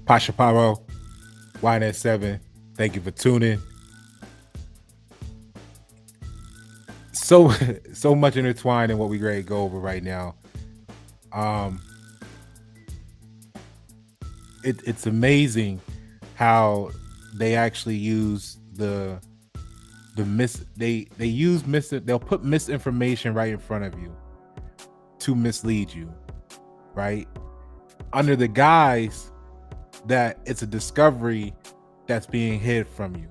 Pasha Paroh, YNS7. Thank you for tuning. So much intertwined in what we ready to go over right now. It's amazing how they actually use they'll put misinformation right in front of you to mislead you, right? Under the guise that it's a discovery that's being hid from you.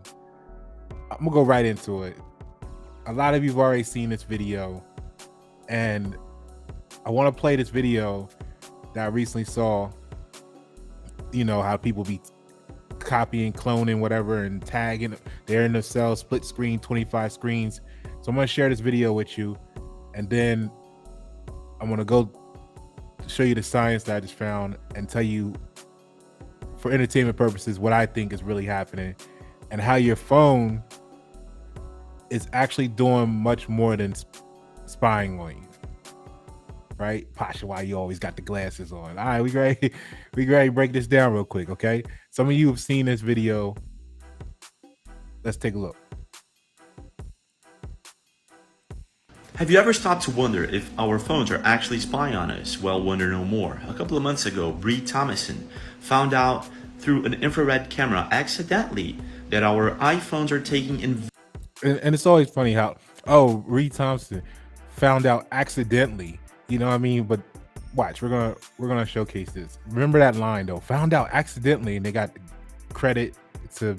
I'm gonna go right into it. A lot of you've already seen this video, and I want to play this video that I recently saw. You know how people be copying, cloning, whatever, and tagging. They're in the cell, split screen, 25 screens. So I'm gonna share this video with you, and then I'm gonna go show you the science that I just found and tell you, for entertainment purposes, what I think is really happening and how your phone is actually doing much more than spying on you. Right? Pasha, why you always got the glasses on? All right, we ready to break this down real quick, okay? Some of you have seen this video. Let's take a look. Have you ever stopped to wonder if our phones are actually spying on us? Well, wonder no more. A couple of months ago, Brie Thomason found out through an infrared camera accidentally that our iPhones are taking and it's always funny how, Brie Thompson found out accidentally. You know what I mean? But watch, we're gonna showcase this. Remember that line though. Found out accidentally, and they got credit to.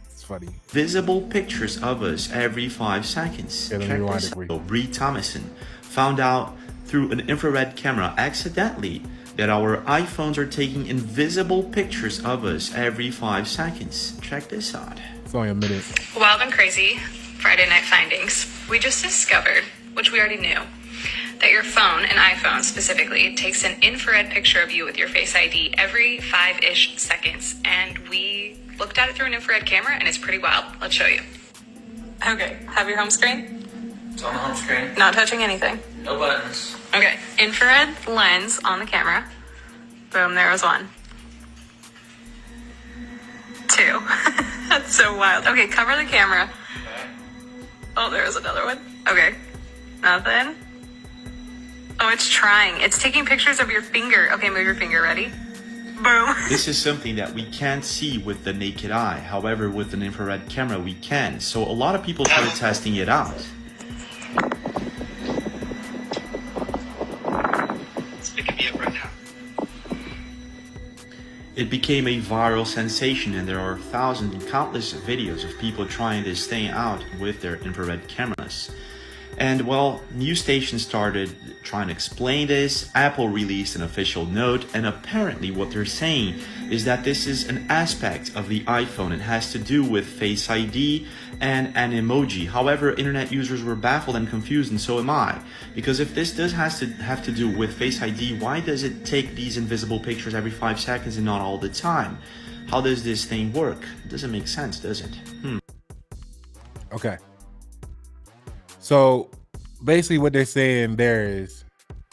It's funny. Visible pictures of us every 5 seconds. Yeah, Check this out. Brie Thomason found out through an infrared camera accidentally that our iPhones are taking invisible pictures of us every 5 seconds. Check this out. It's only a minute. Wild and crazy Friday night findings. We just discovered, which we already knew, that your phone, an iPhone specifically, takes an infrared picture of you with your Face ID every 5-ish seconds. And we looked at it through an infrared camera, and it's pretty wild. Let's show you. Okay, have your home screen. It's on the home screen. Not touching anything. No buttons. Okay, infrared lens on the camera. Boom, there was one. 2. That's so wild. Okay, cover the camera. Okay. Oh, there was another one. Okay, nothing. Oh, it's trying. It's taking pictures of your finger. Okay, move your finger. Ready? Boom. This is something that we can't see with the naked eye. However, with an infrared camera, we can. So a lot of people started testing it out. It's picking me up right now. It became a viral sensation, and there are thousands and countless videos of people trying this thing out with their infrared cameras. And well, news stations started trying to explain this. Apple released an official note, and apparently what they're saying is that this is an aspect of the iPhone. It has to do with Face ID and an emoji. However, internet users were baffled and confused, and so am I. Because if this does have to do with Face ID, why does it take these invisible pictures every 5 seconds and not all the time? How does this thing work? It doesn't make sense, does it? Okay. So basically what they're saying there is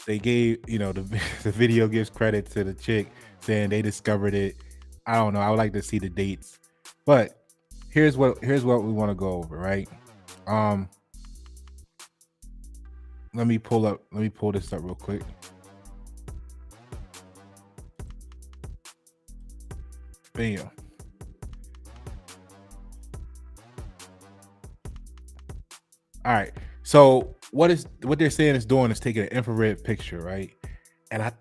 they gave, the video gives credit to the chick saying they discovered it. I don't know. I would like to see the dates. But here's what we want to go over, right? Let me pull this up real quick. Bam. All right. So what they're saying is doing is taking an infrared picture, right? And I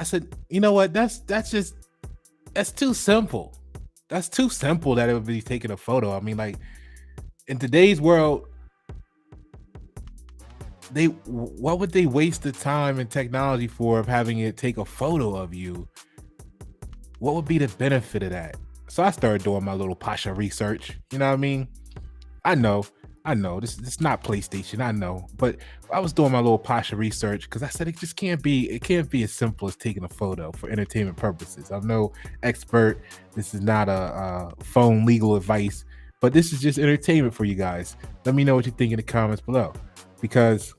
said, you know what? That's too simple. That's too simple that it would be taking a photo. I mean, like in today's world, what would they waste the time and technology for of having it take a photo of you? What would be the benefit of that? So I started doing my little Pasha research. You know what I mean? I know this is not PlayStation. I know, but I was doing my little Pasha research because I said it can't be as simple as taking a photo for entertainment purposes. I'm no expert. This is not a phone legal advice, but this is just entertainment for you guys. Let me know what you think in the comments below, because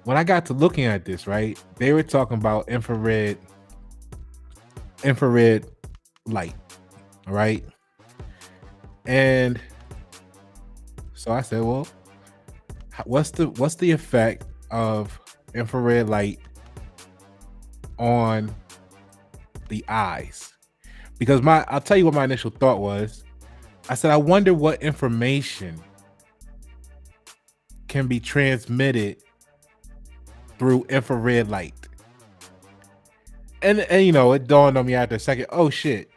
when I got to looking at this, right, they were talking about infrared light. All right. And so I said, well, what's the effect of infrared light on the eyes? Because I'll tell you what my initial thought was. I said, I wonder what information can be transmitted through infrared light. And it dawned on me after a second, oh shit.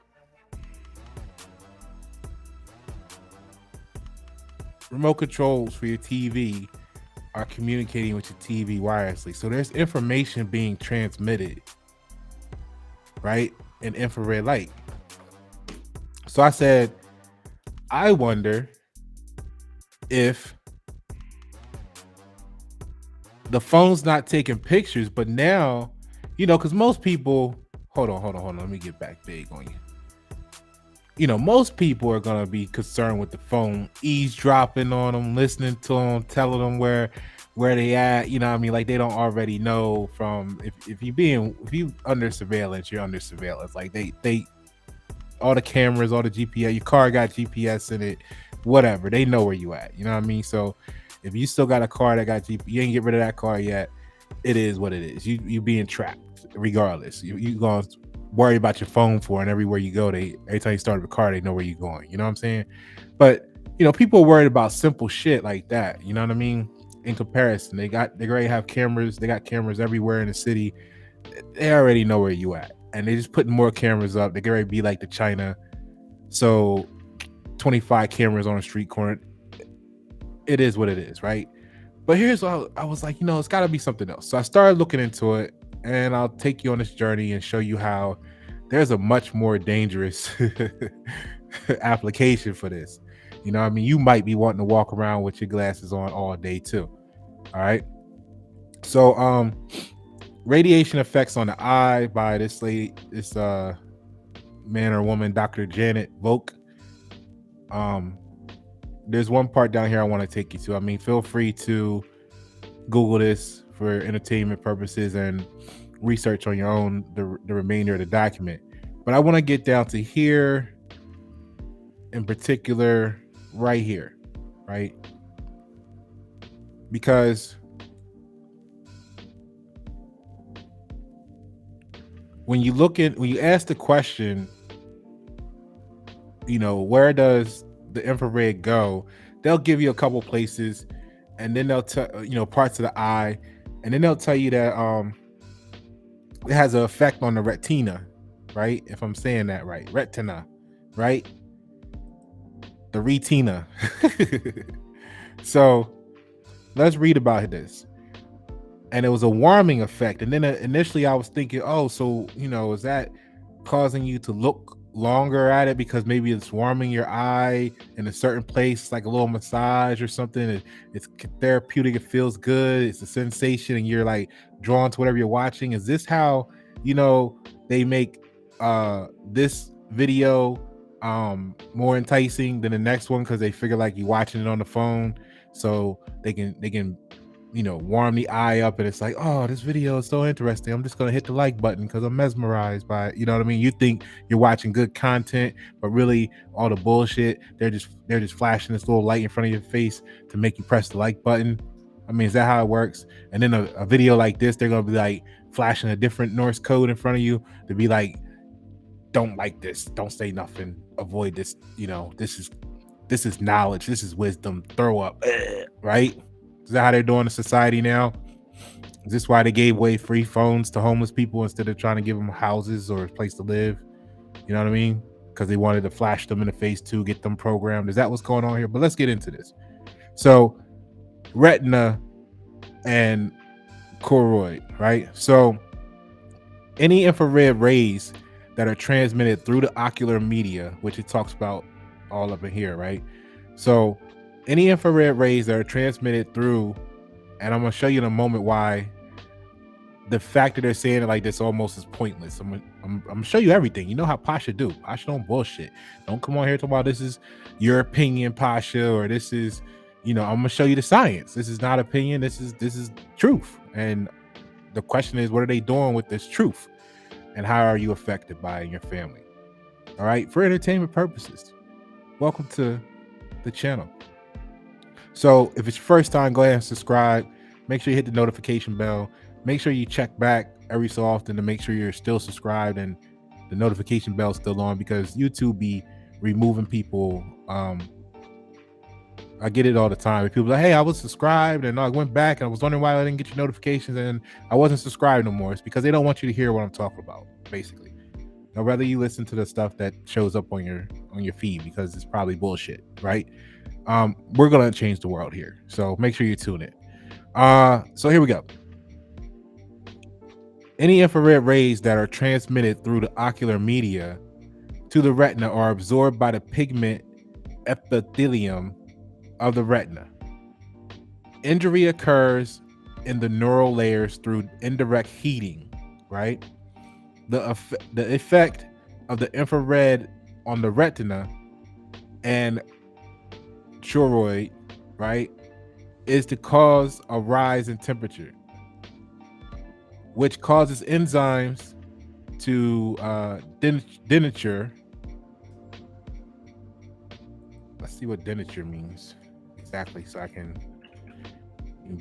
Remote controls for your TV are communicating with your TV wirelessly. So there's information being transmitted, right, in infrared light. So I said, I wonder if the phone's not taking pictures, but now, because most people, hold on, let me get back big on you. Most people are going to be concerned with the phone, eavesdropping on them, listening to them, telling them where they at, like they don't already know from, if you under surveillance, you're under surveillance. Like they all the cameras, all the GPS, your car got GPS in it, whatever, they know where you at, so if you still got a car that got GPS, you ain't get rid of that car yet, it is what it is. You being trapped regardless. You gonna worry about your phone for, and everywhere you go, every time you start a car, they know where you're going. You know what I'm saying? But people are worried about simple shit like that. You know what I mean? In comparison, they already have cameras. They got cameras everywhere in the city. They already know where you at, and they just putting more cameras up. They get ready to be like the China. So 25 cameras on a street corner. It is what it is, right? But here's what I was like, it's got to be something else. So I started looking into it, and I'll take you on this journey and show you how there's a much more dangerous application for this. You might be wanting to walk around with your glasses on all day too. All right. So radiation effects on the eye by this lady, this man or woman, Dr. Janet Volk. There's one part down here I want to take you to. Feel free to Google this for entertainment purposes and research on your own the remainder of the document. But I want to get down to here in particular, right here, right? Because when you ask the question, where does the infrared go, they'll give you a couple places, and then they'll tell parts of the eye, and then they'll tell you that it has an effect on the retina, right? If I'm saying that right, retina, right? The retina. So let's read about this. And it was a warming effect, and then initially I was thinking, oh, so is that causing you to look longer at it because maybe it's warming your eye in a certain place, like a little massage or something? It's therapeutic, it feels good, it's a sensation, and you're like drawn to whatever you're watching. Is this how they make this video more enticing than the next one, because they figure like you're watching it on the phone, so they can warm the eye up, and it's like, oh, this video is so interesting, I'm just gonna hit the like button because I'm mesmerized by it. You know what I mean? You think you're watching good content, but really all the bullshit, they're just flashing this little light in front of your face to make you press the like button. Is that how it works? And then a video like this, they're gonna be like flashing a different Norse code in front of you to be like, don't like this, don't say nothing, avoid this, this is knowledge, this is wisdom, throw up, right? Is that how they're doing in society now? Is this why they gave away free phones to homeless people instead of trying to give them houses or a place to live? You know what I mean? Because they wanted to flash them in the face too, get them programmed. Is that what's going on here? But let's get into this. So retina and choroid, right? So any infrared rays that are transmitted through the ocular media, which it talks about all up in here, right? So any infrared rays that are transmitted through, and I'm going to show you in a moment why the fact that they're saying it like this almost is pointless. I'm going to show you everything. You know how Pasha do. Pasha don't bullshit. Don't come on here talking about this is your opinion, Pasha, or this is, I'm going to show you the science. This is not opinion. This is truth. And the question is, what are they doing with this truth? And how are you affected by it in your family? all right, for entertainment purposes. Welcome to the channel. So if it's your first time, go ahead and subscribe. Make sure you hit the notification bell. Make sure you check back every so often to make sure you're still subscribed and the notification bell is still on, because YouTube be removing people. I get it all the time. People are like, hey, I was subscribed and I went back and I was wondering why I didn't get your notifications and I wasn't subscribed no more. It's because they don't want you to hear what I'm talking about, basically. I'd rather you listen to the stuff that shows up on your feed, because it's probably bullshit, right? We're gonna change the world here, so make sure you tune in. So here we go. Any infrared rays that are transmitted through the ocular media to the retina are absorbed by the pigment epithelium of the retina. Injury occurs in the neural layers through indirect heating, right? The effect of the infrared on the retina and choroid, right, is to cause a rise in temperature, which causes enzymes to denature. Let's see what denature means exactly, so I can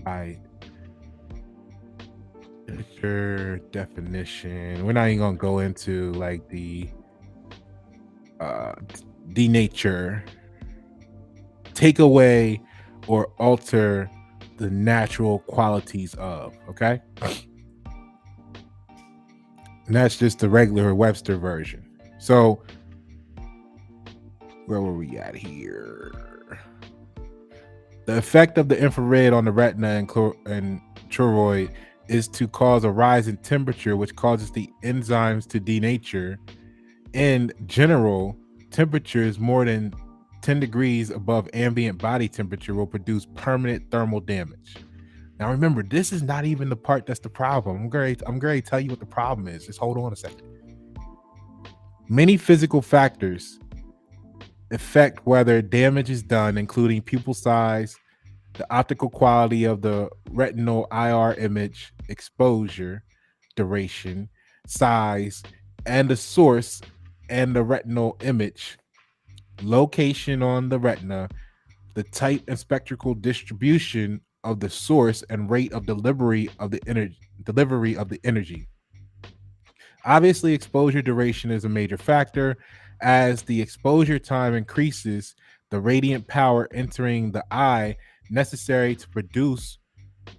buy denature definition. We're not even gonna go into like the denature, take away or alter the natural qualities of, okay? And that's just the regular Webster version. So where were we at here? The effect of the infrared on the retina and choroid is to cause a rise in temperature, which causes the enzymes to denature. In general, temperatures more than 10 degrees above ambient body temperature will produce permanent thermal damage. Now remember, this is not even the part that's the problem. I'm going to tell you what the problem is. Just hold on a second. Many physical factors affect whether damage is done, including pupil size, the optical quality of the retinal IR image, exposure, duration, size, and the source and the retinal image, location on the retina, the type and spectral distribution of the source, and rate of delivery of the energy. Obviously, exposure duration is a major factor. As the exposure time increases, the radiant power entering the eye necessary to produce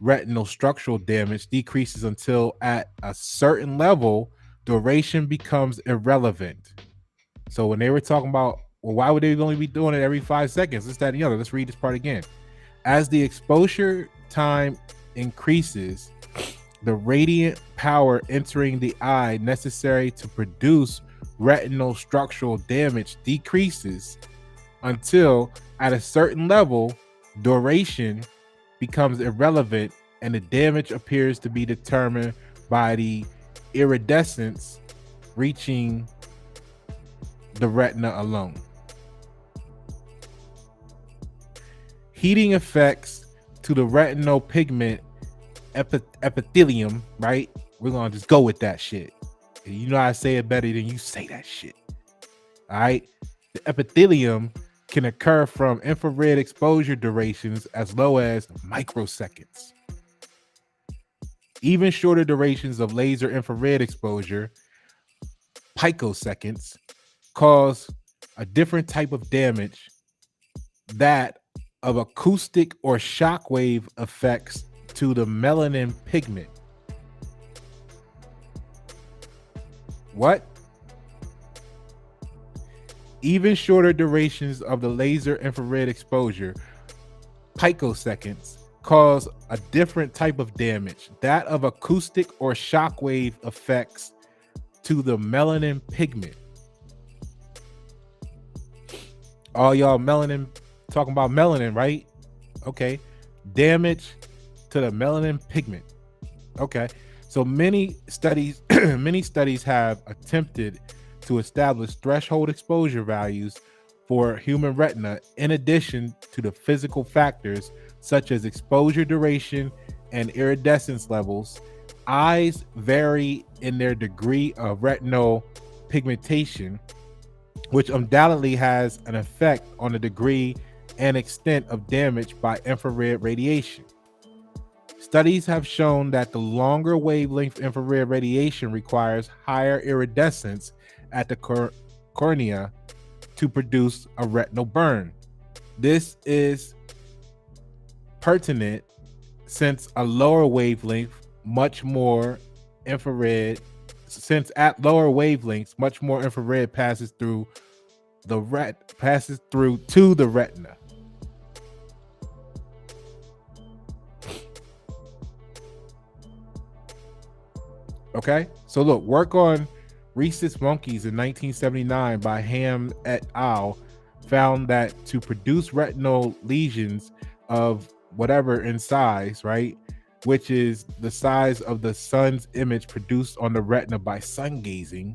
retinal structural damage decreases until at a certain level, duration becomes irrelevant. So when they were talking about, well, why would they only be doing it every 5 seconds? This, that, and the other. Let's read this part again. As the exposure time increases, the radiant power entering the eye necessary to produce retinal structural damage decreases until at a certain level, duration becomes irrelevant and the damage appears to be determined by the iridescence reaching the retina alone. Heating effects to the retinal pigment epithelium, right? We're gonna just go with that shit. You know I say it better than you say that shit. All right. The epithelium can occur from infrared exposure durations as low as microseconds. Even shorter durations of laser infrared exposure, picoseconds, cause a different type of damage, that of acoustic or shockwave effects to the melanin pigment. What? Even shorter durations of the laser infrared exposure, picoseconds, cause a different type of damage, that of acoustic or shockwave effects to the melanin pigment. All y'all melanin, talking about melanin, right? Okay. Damage to the melanin pigment. Okay. So many studies have attempted to establish threshold exposure values for human retina, in addition to the physical factors such as exposure duration and iridescence levels. Eyes vary in their degree of retinal pigmentation, which undoubtedly has an effect on the degree and extent of damage by infrared radiation. Studies have shown that the longer wavelength infrared radiation requires higher iridescence at the cornea to produce a retinal burn. This is pertinent since a lower wavelength, much more infrared, since at lower wavelengths, much more infrared passes through to the retina. Okay, so look, work on rhesus monkeys in 1979 by Ham et al. Found that to produce retinal lesions of whatever in size, right, which is the size of the sun's image produced on the retina by sun gazing,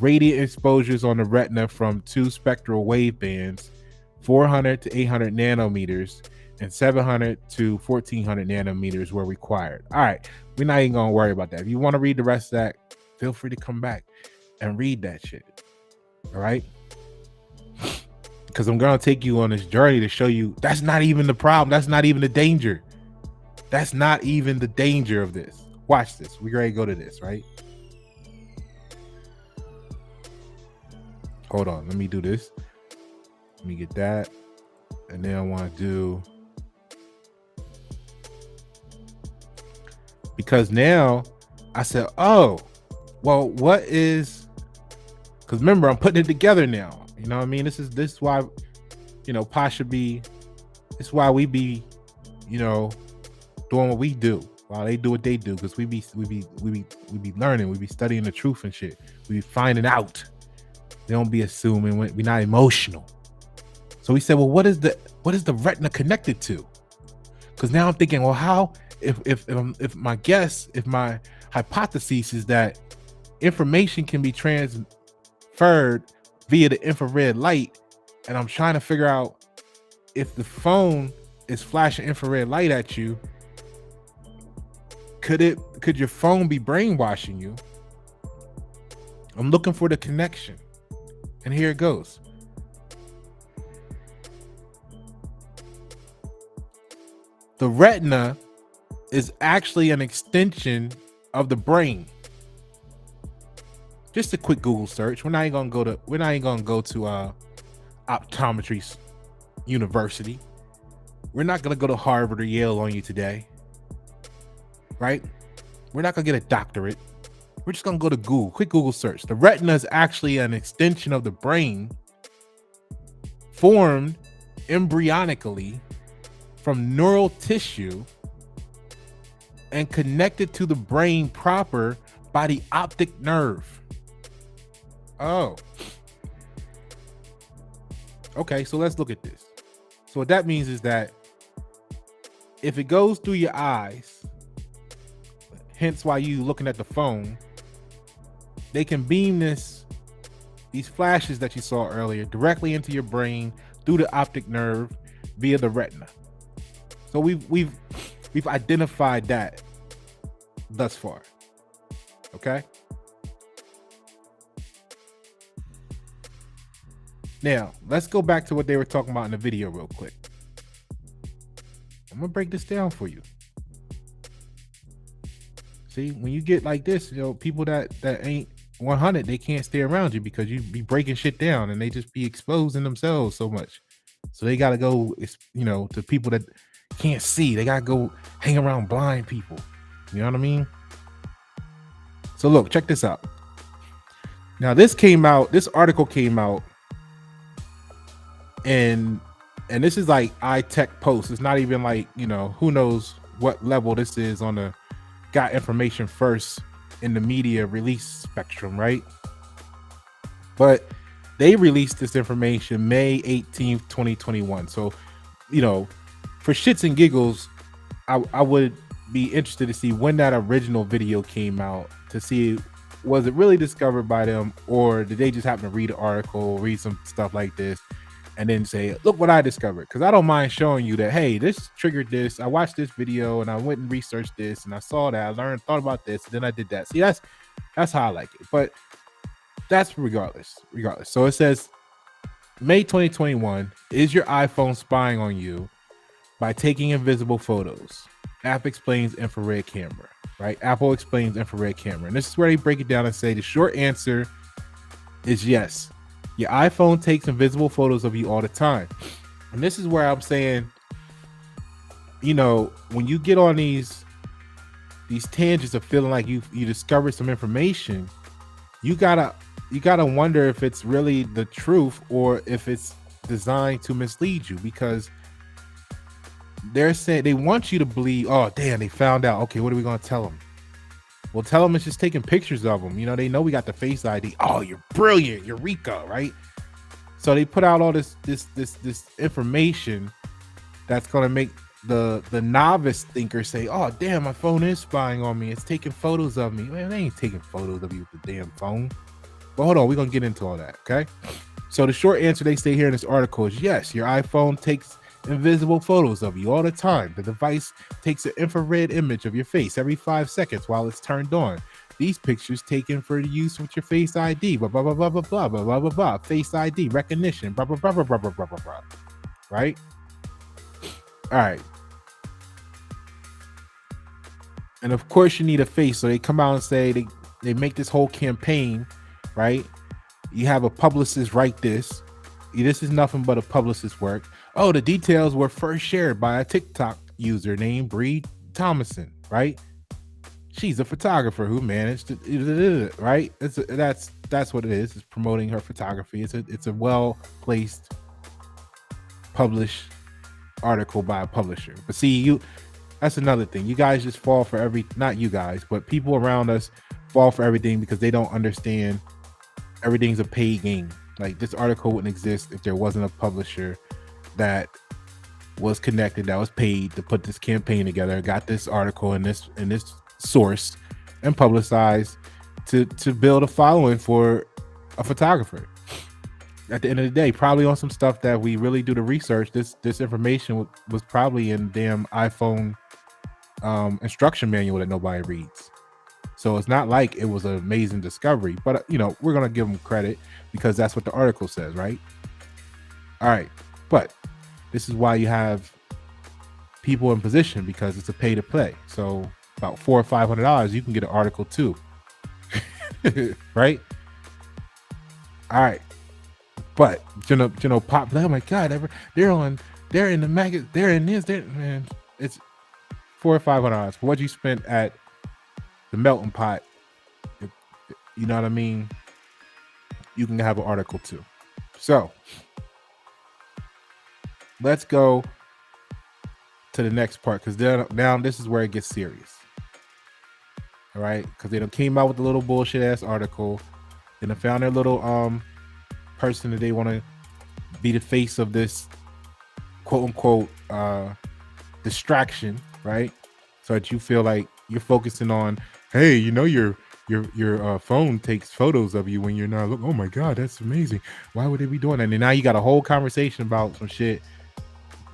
radiant exposures on the retina from two spectral wave bands, 400 to 800 nanometers and 700 to 1400 nanometers were required. All right, we're not even gonna worry about that. If you want to read the rest of that, feel free to come back and read that shit. All right, because I'm gonna take you on this journey to show you that's not even the problem. That's not even the danger. That's not even the danger of this. Watch this. We're ready to go to this, right? Hold on, let me do this. Let me get that. And then I want to do, because now I said, oh, well, what is, because remember, I'm putting it together now. You know what I mean? This is why, you know, Pasha be, this is why we be, you know, doing what we do while they do what they do, because we be learning, we be studying the truth and shit. We be finding out. They don't be assuming, we're not emotional. So we said, well, what is the retina connected to? Because now I'm thinking, well, how, if my hypothesis is that information can be transferred via the infrared light, and I'm trying to figure out if the phone is flashing infrared light at you, could your phone be brainwashing you? I'm looking for the connection, and here it goes. The retina is actually an extension of the brain. Just a quick Google search. We're not even gonna go to optometry university. We're not gonna go to Harvard or Yale on you today, right? We're not gonna get a doctorate. We're just gonna go to Google. Quick Google search. The retina is actually an extension of the brain, formed embryonically from neural tissue and connected to the brain proper by the optic nerve. Oh, okay, so let's look at this. So what that means is that if it goes through your eyes, hence why you looking at the phone, they can beam these flashes that you saw earlier directly into your brain through the optic nerve via the retina. So we've identified that thus far. Okay. Now let's go back to what they were talking about in the video real quick. I'm gonna break this down for you. See, when you get like this, you know, people that ain't 100, they can't stay around you because you be breaking shit down and they just be exposing themselves so much. So they gotta go, you know, to people that can't see. They gotta go hang around blind people. You know what I mean? So look, check this out. Now this article came out, and this is like iTech Post. It's not even like, you know, who knows what level this is on the got information first in the media release spectrum, right? But they released this information May 18th, 2021. So, you know, for shits and giggles, I would be interested to see when that original video came out, to see, was it really discovered by them, or did they just happen to read an article, read some stuff like this, and then say, look what I discovered? Because I don't mind showing you that, hey, this triggered this. I watched this video and I went and researched this and I saw that. I thought about this, and then I did that. See, that's how I like it. But that's regardless. So it says May 2021, is your iPhone spying on you by taking invisible photos? App explains infrared camera, right? Apple explains infrared camera. And this is where they break it down and say the short answer is yes. Your iPhone takes invisible photos of you all the time. And this is where I'm saying, you know, when you get on these tangents of feeling like you discovered some information, you gotta wonder if it's really the truth or if it's designed to mislead you, because they're saying they want you to believe, oh damn, they found out, okay, what are we gonna tell them? Well, tell them it's just taking pictures of them. You know, they know we got the Face ID. Oh, you're brilliant, Eureka, right? So they put out all this information that's gonna make the novice thinker say, oh damn, my phone is spying on me, it's taking photos of me. Man, they ain't taking photos of you with the damn phone. But hold on, we're gonna get into all that, okay? So the short answer they say here in this article is yes, your iPhone takes invisible photos of you all the time. The device takes an infrared image of your face every 5 seconds while it's turned on. These pictures taken for use with your Face ID, blah blah blah blah blah blah blah blah blah blah. Face ID recognition, blah blah blah blah blah blah blah blah blah. Right? All right. And of course you need a face, so they come out and say they make this whole campaign, right? You have a publicist write this. This is nothing but a publicist work. Oh, the details were first shared by a TikTok user named Brie Thomason, right? She's a photographer who managed to, right? That's what it is. It's promoting her photography. It's a well-placed published article by a publisher. But see, that's another thing. You guys just fall for not you guys, but people around us fall for everything because they don't understand everything's a paid game. Like, this article wouldn't exist if there wasn't a publisher that was connected, that was paid to put this campaign together, got this article and this source and publicized to build a following for a photographer. At the end of the day, probably on some stuff that we really do the research, this information was probably in damn iPhone instruction manual that nobody reads. So it's not like it was an amazing discovery, but you know, we're gonna give them credit because that's what the article says, right? All right, but this is why you have people in position, because it's a pay to play. So about $400 or $500, you can get an article too, right? All right, but you know, pop. Oh my God, they're in the magazine, they're in this, man. It's $400 or $500. What you spent at the melting pot, you know what I mean? You can have an article too. So let's go to the next part, because now this is where it gets serious. All right, because they done came out with a little bullshit ass article, and they found their little person that they want to be the face of this quote unquote distraction, right? So that you feel like you're focusing on, hey, you know, your phone takes photos of you when you're not looking. Oh my God, that's amazing. Why would they be doing that? And now you got a whole conversation about some shit.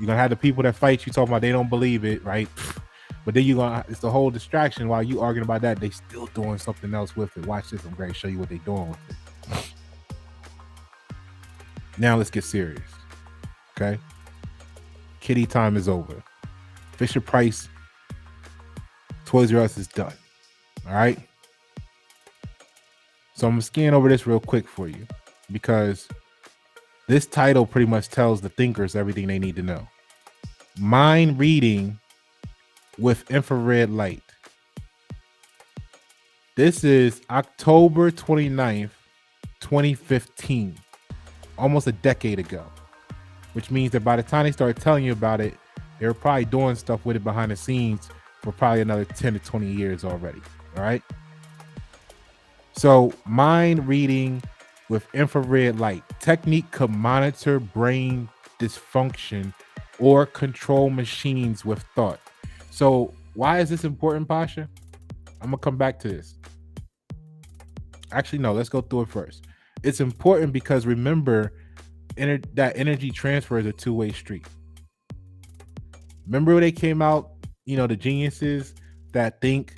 You're gonna have the people that fight you talking about they don't believe it, right? But then it's the whole distraction while you arguing about that. They still doing something else with it. Watch this. I'm going to show you what they're doing with it. Now let's get serious. Okay. Kitty time is over. Fisher Price, Toys R Us is done. All right. So I'm going to scan over this real quick for you, because this title pretty much tells the thinkers everything they need to know. Mind reading with infrared light. This is October 29th, 2015, almost a decade ago, which means that by the time they started telling you about it, they were probably doing stuff with it behind the scenes for probably another 10 to 20 years already. All right. So mind reading with infrared light technique could monitor brain dysfunction or control machines with thought. So why is this important, Pasha? I'm gonna come back to this. Actually, no, let's go through it first. It's important because remember, that energy transfer is a two-way street. Remember when they came out, you know, the geniuses that think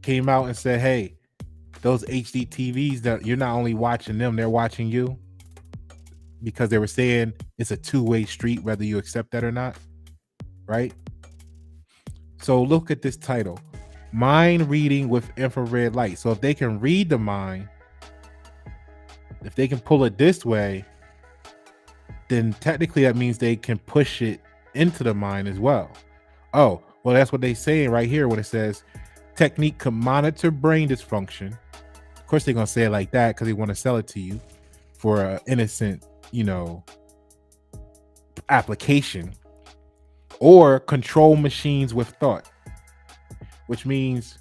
came out and said, hey, those HD TVs that you're not only watching them, they're watching you, because they were saying it's a two-way street, whether you accept that or not, right? So look at this title, Mind Reading with Infrared Light. So if they can read the mind, if they can pull it this way, then technically that means they can push it into the mind as well. Oh, well, that's what they're saying right here when it says technique can monitor brain dysfunction. Of course, they're going to say it like that because they want to sell it to you for an innocent, application, or control machines with thought, which means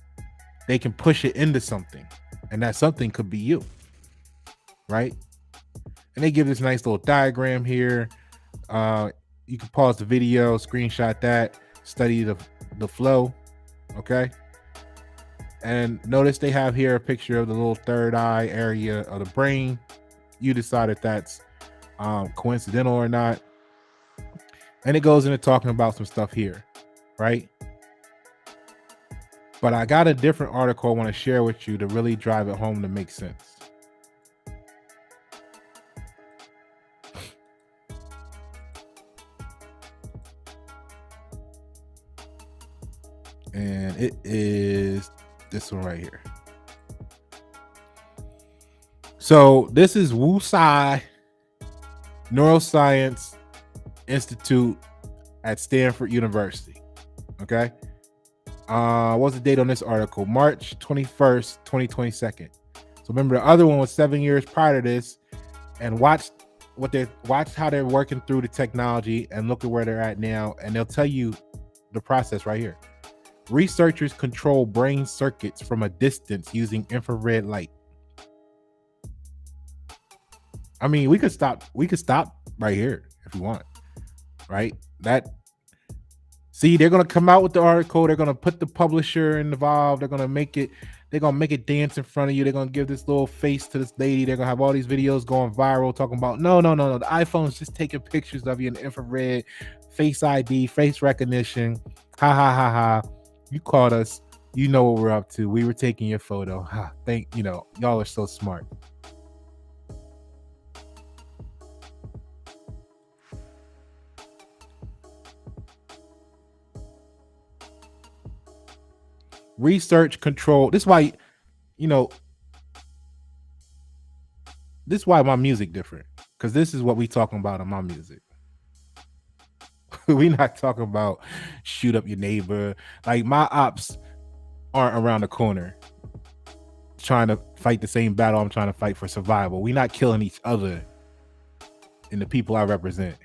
they can push it into something, and that something could be you, right? And they give this nice little diagram here. You can pause the video, screenshot that, study the flow, okay? And notice they have here a picture of the little third eye area of the brain. You decide if that's coincidental or not. And it goes into talking about some stuff here, right? But I got a different article I want to share with you to really drive it home to make sense. And it is this one right here. So this is Wuxi Neuroscience Institute at Stanford University. Okay. What's the date on this article? March 21st, 2022. So remember, the other one was 7 years prior to this, and watch how they're working through the technology and look at where they're at now, and they'll tell you the process right here. Researchers control brain circuits from a distance using infrared light. I mean, we could stop right here if you want, right? See, they're gonna come out with the article, they're gonna put the publisher involved, they're gonna make it dance in front of you, they're gonna give this little face to this lady, they're gonna have all these videos going viral talking about no, the iPhone's just taking pictures of you in infrared, face ID, face recognition, ha ha ha ha. You called us, you know what we're up to. We were taking your photo. Y'all are so smart. Research control. This is why, this is why my music different. Because this is what we talking about in my music. We not talking about shoot up your neighbor. Like, my ops aren't around the corner trying to fight the same battle I'm trying to fight for survival. We not killing each other and the people I represent.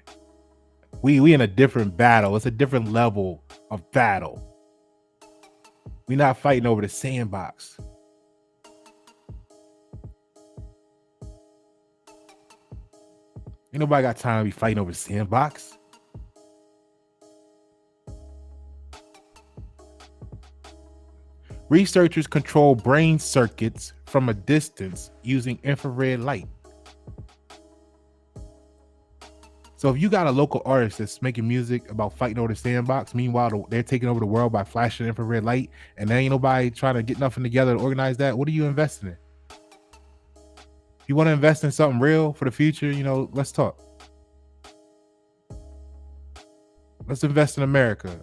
We in a different battle. It's a different level of battle. We not fighting over the sandbox. Ain't nobody got time to be fighting over the sandbox. Researchers control brain circuits from a distance using infrared light. So if you got a local artist that's making music about fighting over the sandbox, meanwhile they're taking over the world by flashing infrared light, and there ain't nobody trying to get nothing together to organize that, what are you investing in? You want to invest in something real for the future, let's talk. Let's invest in America,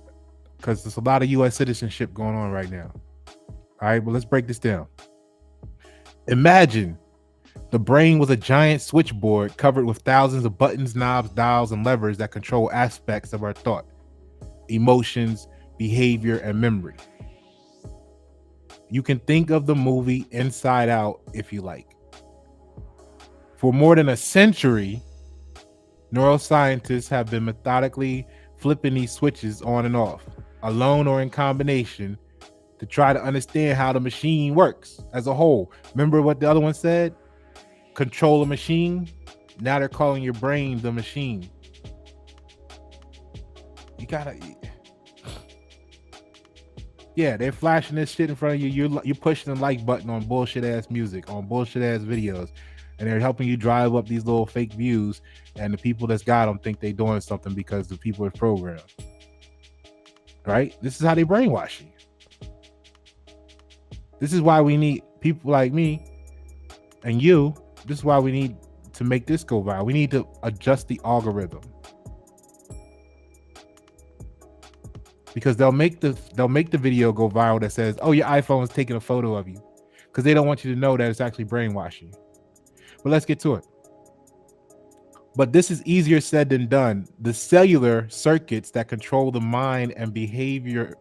because there's a lot of U.S. citizenship going on right now. All right, but let's break this down. Imagine the brain was a giant switchboard covered with thousands of buttons, knobs, dials, and levers that control aspects of our thought, emotions, behavior, and memory. You can think of the movie Inside Out if you like. For more than a century, neuroscientists have been methodically flipping these switches on and off, alone or in combination, to try to understand how the machine works as a whole. Remember what the other one said? Control a machine. Now they're calling your brain the machine. They're flashing this shit in front of you. You're pushing the like button on bullshit ass music, on bullshit ass videos, and they're helping you drive up these little fake views. And the people that's got them think they're doing something because the people are programmed. Right? This is how they brainwash you. This is why we need people like me and you, this is why we need to make this go viral. We need to adjust the algorithm, because they'll make the video go viral that says, "Oh, your iPhone is taking a photo of you," because they don't want you to know that it's actually brainwashing you. But let's get to it. But this is easier said than done. The cellular circuits that control the mind and behavior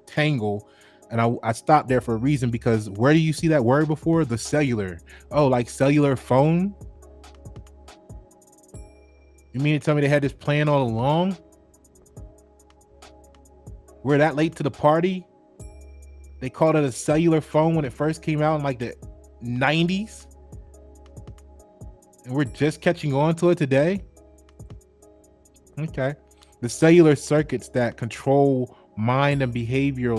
tangle. And I stopped there for a reason, because where do you see that word before? The cellular. Oh, like cellular phone? You mean to tell me they had this plan all along? We're that late to the party? They called it a cellular phone when it first came out in like the 90s. And we're just catching on to it today? Okay. The cellular circuits that control mind and behavior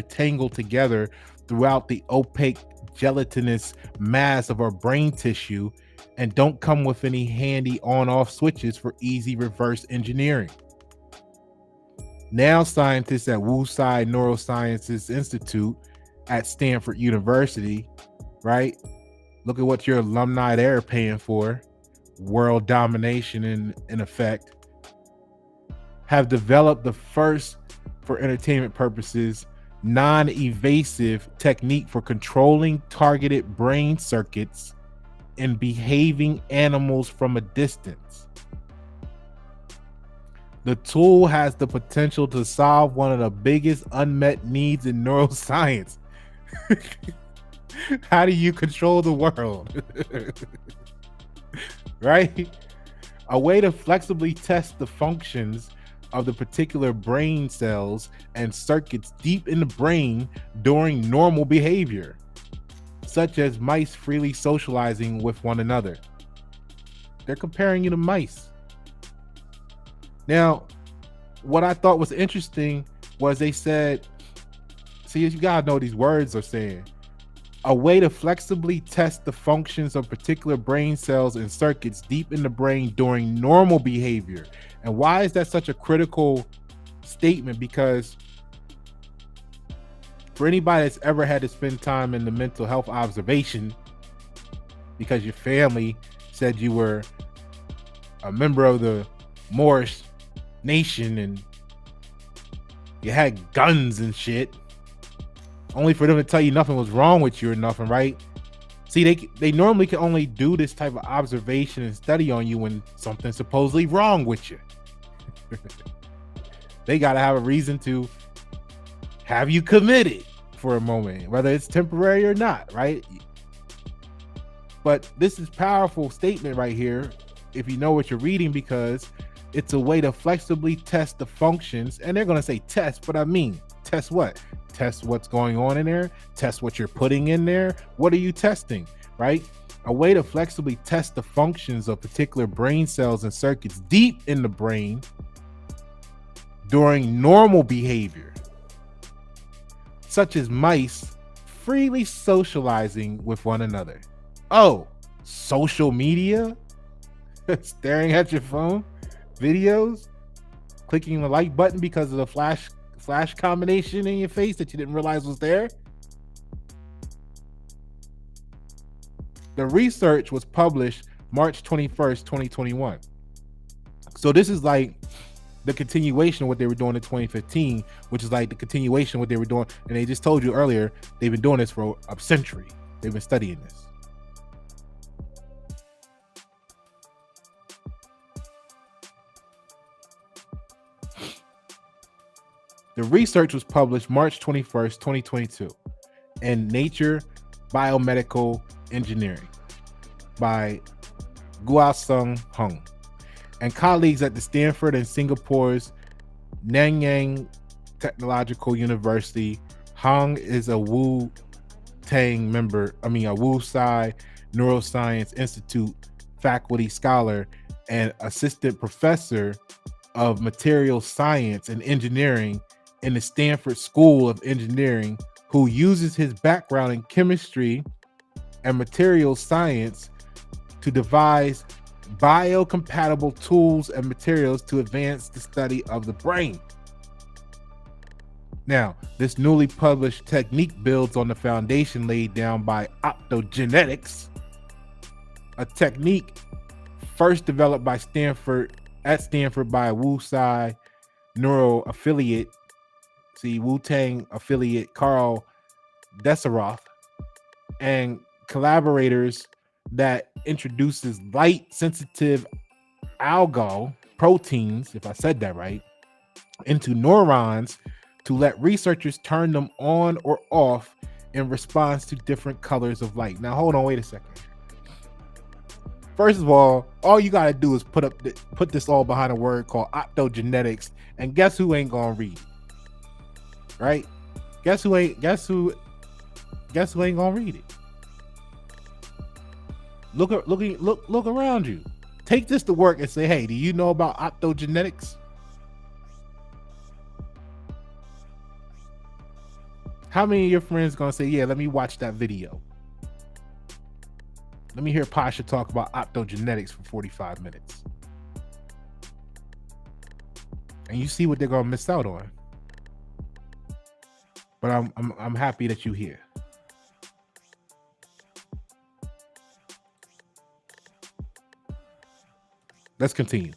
tangle together throughout the opaque gelatinous mass of our brain tissue and don't come with any handy on-off switches for easy reverse engineering. Now scientists at Wuxi Neurosciences Institute at Stanford University, right? Look at what your alumni there are paying for. World domination in effect. Have developed the first, for entertainment purposes, non-evasive technique for controlling targeted brain circuits in behaving animals from a distance. The tool has the potential to solve one of the biggest unmet needs in neuroscience. How do you control the world? Right? A way to flexibly test the functions of the particular brain cells and circuits deep in the brain during normal behavior, such as mice freely socializing with one another. They're comparing you to mice. Now, what I thought was interesting was they said, see, you gotta know what these words are saying. A way to flexibly test the functions of particular brain cells and circuits deep in the brain during normal behavior. And why is that such a critical statement? Because for anybody that's ever had to spend time in the mental health observation because your family said you were a member of the Moorish nation and you had guns and shit, only for them to tell you nothing was wrong with you or nothing, right? See, they normally can only do this type of observation and study on you when something's supposedly wrong with you. They got to have a reason to have you committed for a moment, whether it's temporary or not, right? But this is powerful statement right here, if you know what you're reading, because it's a way to flexibly test the functions. And they're going to say test, but I mean, test what? Test what's going on in there, test what you're putting in there. What are you testing, right? A way to flexibly test the functions of particular brain cells and circuits deep in the brain during normal behavior, such as mice freely socializing with one another. Oh, social media, staring at your phone, videos, clicking the like button because of the flash combination in your face that you didn't realize was there. The research was published March 21st, 2021. So this is like the continuation of what they were doing in 2015, which is like the continuation of what they were doing. And they just told you earlier, they've been doing this for a century. They've been studying this. The research was published March 21st, 2022 in Nature Biomedical Engineering by Guosung Hung and colleagues at the Stanford and Singapore's Nanyang Technological University. Hung is a Wuxi Neuroscience Institute faculty scholar and assistant professor of material science and engineering in the Stanford School of Engineering, who uses his background in chemistry and material science to devise biocompatible tools and materials to advance the study of the brain. Now, this newly published technique builds on the foundation laid down by optogenetics, a technique first developed by Stanford by Wu Tsai Neuro affiliate, Wu-Tang affiliate Carl Deseroth, and collaborators that introduces light-sensitive algal proteins, if I said that right, into neurons to let researchers turn them on or off in response to different colors of light. Now, hold on, wait a second. First of all you gotta do is put this all behind a word called optogenetics, and guess who ain't gonna read it, right? Guess who ain't gonna read it? Look around you. Take this to work and say, hey, do you know about optogenetics? How many of your friends gonna say, yeah, let me watch that video? Let me hear Pasha talk about optogenetics for 45 minutes. And you see what they're gonna miss out on. But I'm happy that you're here. Let's continue.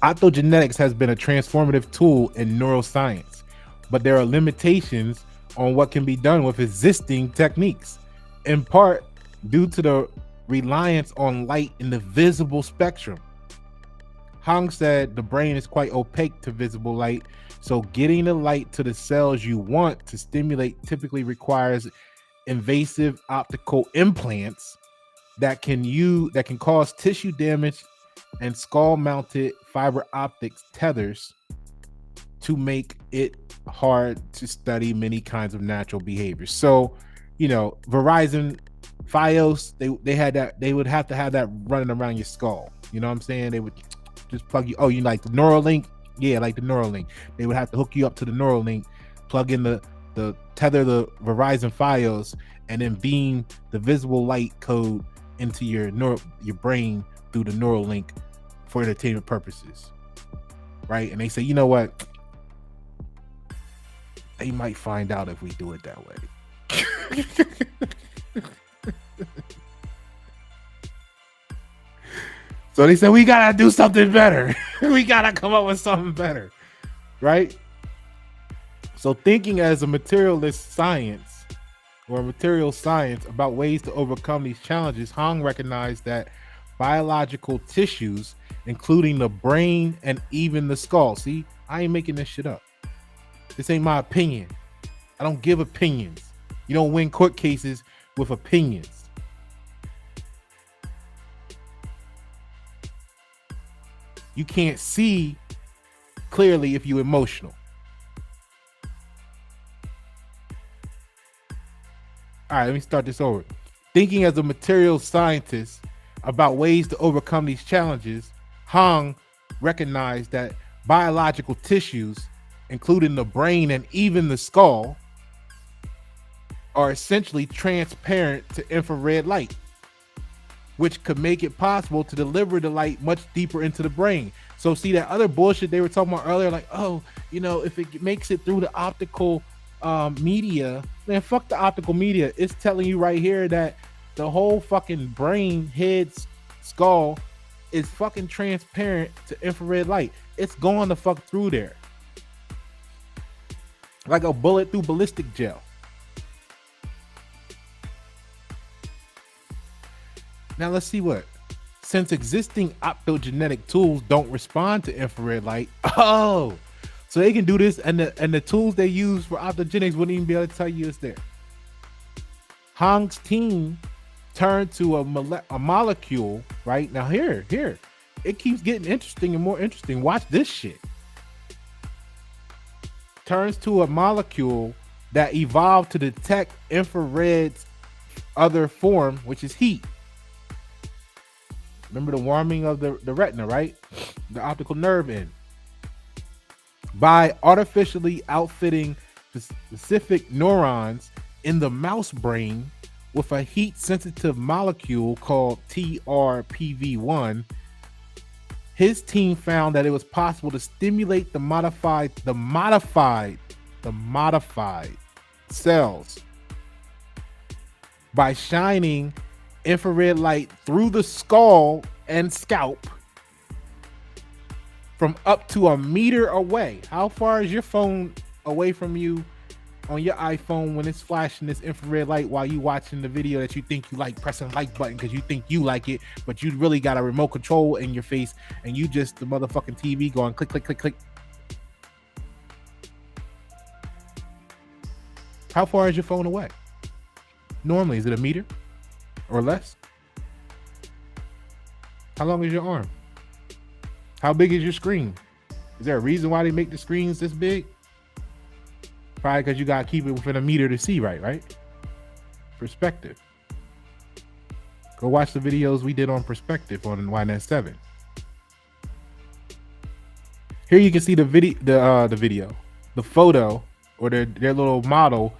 Optogenetics has been a transformative tool in neuroscience, but there are limitations on what can be done with existing techniques, in part due to the reliance on light in the visible spectrum. Hong said the brain is quite opaque to visible light, so getting the light to the cells you want to stimulate typically requires invasive optical implants that can cause tissue damage and skull-mounted fiber optics tethers to make it hard to study many kinds of natural behaviors. So, Verizon Fios, they had that. They would have to have that running around your skull. You know what I'm saying? They would just plug you. Oh, you like the Neuralink? Yeah, like the Neuralink. They would have to hook you up to the Neuralink, plug in the tether the Verizon Fios, and then beam the visible light code into your brain through the Neuralink for entertainment purposes, right? And they say, you know what? They might find out if we do it that way. So they said, we gotta do something better. We gotta come up with something better, right? So thinking as a materialist science or material science about ways to overcome these challenges, Hong recognized that biological tissues, including the brain and even the skull. See, I ain't making this shit up. This ain't my opinion. I don't give opinions. You don't win court cases with opinions. You can't see clearly if you're emotional. All right, let me start this over. Thinking as a material scientist about ways to overcome these challenges, Hong recognized that biological tissues, including the brain and even the skull, are essentially transparent to infrared light, which could make it possible to deliver the light much deeper into the brain. So see that other bullshit they were talking about earlier, like, oh, if it makes it through the optical media, man, fuck the optical media. It's telling you right here that the whole fucking brain, head, skull is fucking transparent to infrared light. It's going the fuck through there. Like a bullet through ballistic gel. Now let's see what. Since existing optogenetic tools don't respond to infrared light, so they can do this, and the tools they use for optogenetics wouldn't even be able to tell you it's there. Hong's team turned to a molecule, right? Now here, it keeps getting interesting and more interesting. Watch this shit. Turns to a molecule that evolved to detect infrared's other form, which is heat. Remember the warming of the retina, right? The optical nerve end. By artificially outfitting specific neurons in the mouse brain with a heat-sensitive molecule called TRPV1, his team found that it was possible to stimulate the modified the modified cells by shining infrared light through the skull and scalp from up to a meter away. How far is your phone away from you on your iPhone when it's flashing this infrared light while you watching the video that you think you like, pressing like button because you think you like it, but you really got a remote control in your face and you just the motherfucking TV going click, click, click, click. How far is your phone away? Normally, is it a meter or less? How long is your arm? How big is your screen? Is there a reason why they make the screens this big? Probably because you got to keep it within a meter to see right? Perspective. Go watch the videos we did on perspective on YNet7. Here you can see the photo or their little model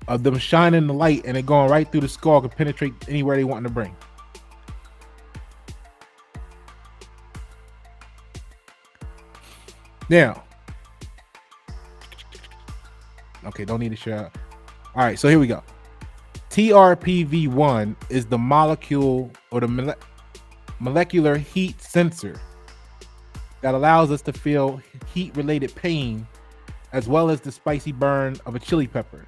of them shining the light and it going right through the skull to penetrate anywhere they want to bring. Now, okay, don't need to share. All right, so here we go. TRPV1 is the molecule or the molecular heat sensor that allows us to feel heat-related pain as well as the spicy burn of a chili pepper.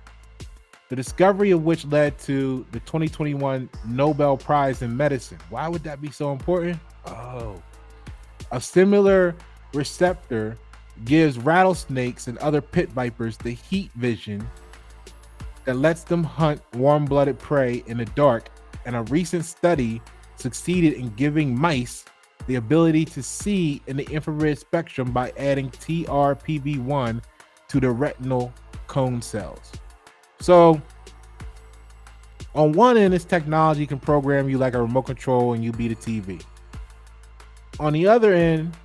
The discovery of which led to the 2021 Nobel Prize in Medicine. Why would that be so important? Oh, a similar receptor gives rattlesnakes and other pit vipers the heat vision that lets them hunt warm-blooded prey in the dark, and a recent study succeeded in giving mice the ability to see in the infrared spectrum by adding TRPV1 to the retinal cone cells. So on one end, this technology can program you like a remote control and you be the TV. On the other end,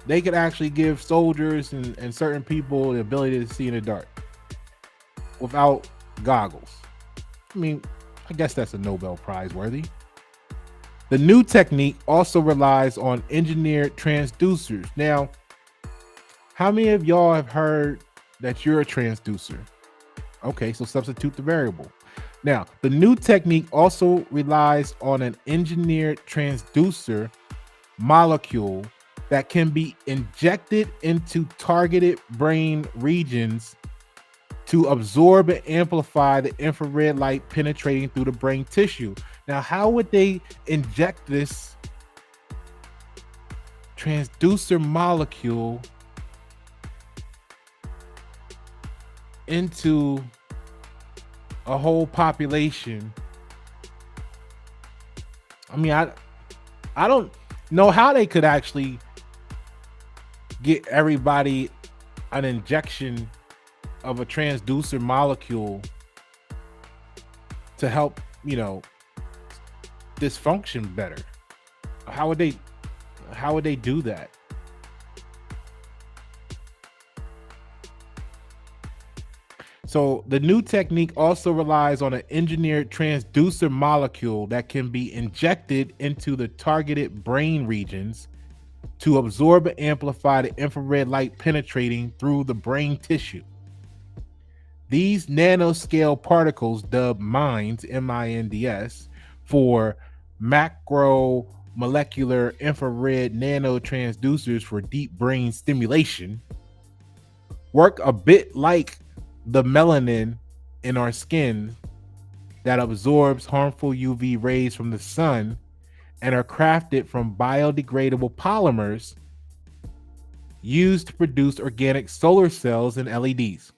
they could actually give soldiers and certain people the ability to see in the dark without goggles. I mean, I guess that's a Nobel Prize worthy. The new technique also relies on engineered transducers. Now, how many of y'all have heard that you're a transducer? Okay, so substitute the variable. Now, the new technique also relies on an engineered transducer molecule that can be injected into targeted brain regions to absorb and amplify the infrared light penetrating through the brain tissue. Now, how would they inject this transducer molecule into a whole population? I mean, I don't know how they could actually get everybody an injection of a transducer molecule to help, dysfunction better. How would they do that? So the new technique also relies on an engineered transducer molecule that can be injected into the targeted brain regions to absorb and amplify the infrared light penetrating through the brain tissue. These nanoscale particles, dubbed MINDS, MINDS, for macromolecular infrared nanotransducers for deep brain stimulation, work a bit like the melanin in our skin that absorbs harmful UV rays from the sun and are crafted from biodegradable polymers used to produce organic solar cells and LEDs.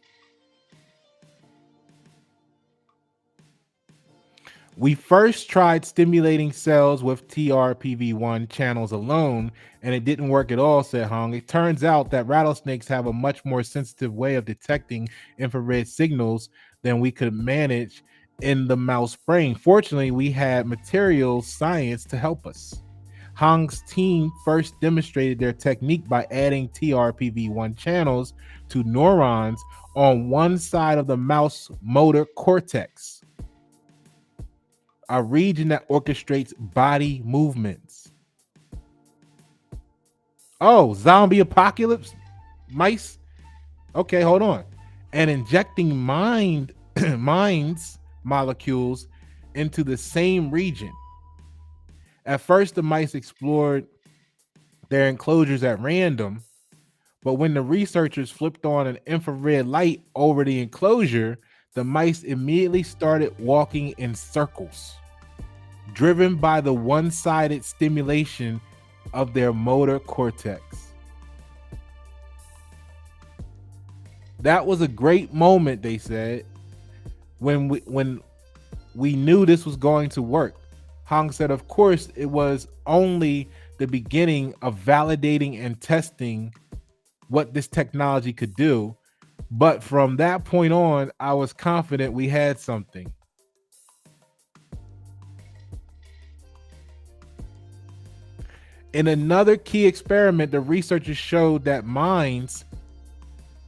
We first tried stimulating cells with TRPV1 channels alone, and it didn't work at all, said Hong. It turns out that rattlesnakes have a much more sensitive way of detecting infrared signals than we could manage in the mouse brain. Fortunately, we had materials science to help us. Hong's team first demonstrated their technique by adding TRPV1 channels to neurons on one side of the mouse motor cortex, a region that orchestrates body movements. Oh, zombie apocalypse mice Okay, hold on. And injecting minds molecules into the same region. At first, the mice explored their enclosures at random, but when the researchers flipped on an infrared light over the enclosure, the mice immediately started walking in circles, driven by the one-sided stimulation of their motor cortex. That was a great moment, they said, when we knew this was going to work. Hong said, of course, it was only the beginning of validating and testing what this technology could do. But from that point on, I was confident we had something. In another key experiment, the researchers showed that minds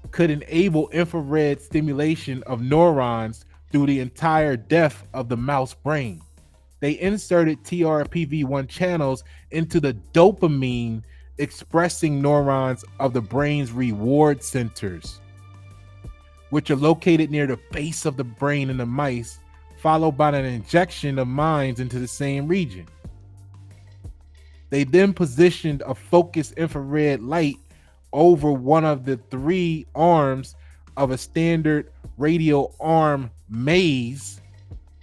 could enable infrared stimulation of neurons through the entire depth of the mouse brain. They inserted TRPV1 channels into the dopamine expressing neurons of the brain's reward centers, which are located near the base of the brain in the mice, followed by an injection of minds into the same region. They then positioned a focused infrared light over one of the 3 arms of a standard radial arm maze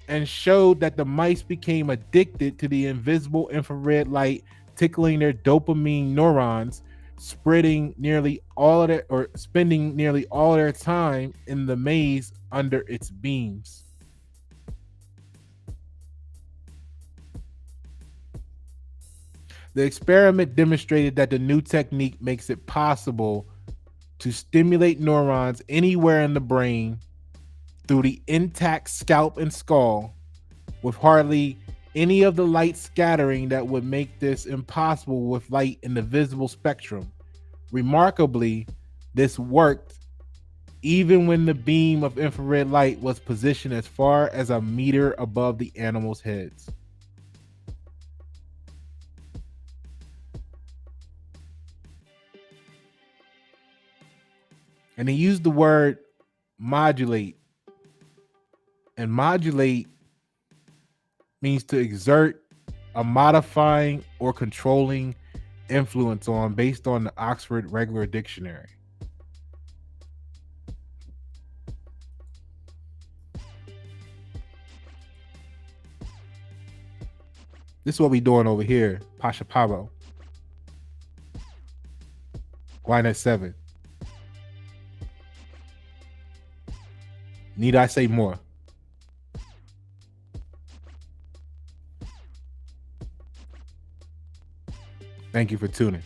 and showed that the mice became addicted to the invisible infrared light tickling their dopamine neurons, spending nearly all of their time in the maze under its beams. The experiment demonstrated that the new technique makes it possible to stimulate neurons anywhere in the brain through the intact scalp and skull, with hardly any of the light scattering that would make this impossible with light in the visible spectrum. Remarkably, this worked even when the beam of infrared light was positioned as far as a meter above the animals' heads. And he used the word modulate. And modulate means to exert a modifying or controlling influence on, based on the Oxford Regular Dictionary. This is what we doing over here, Pasha Paroh. Gwyneth 7. Need I say more? Thank you for tuning.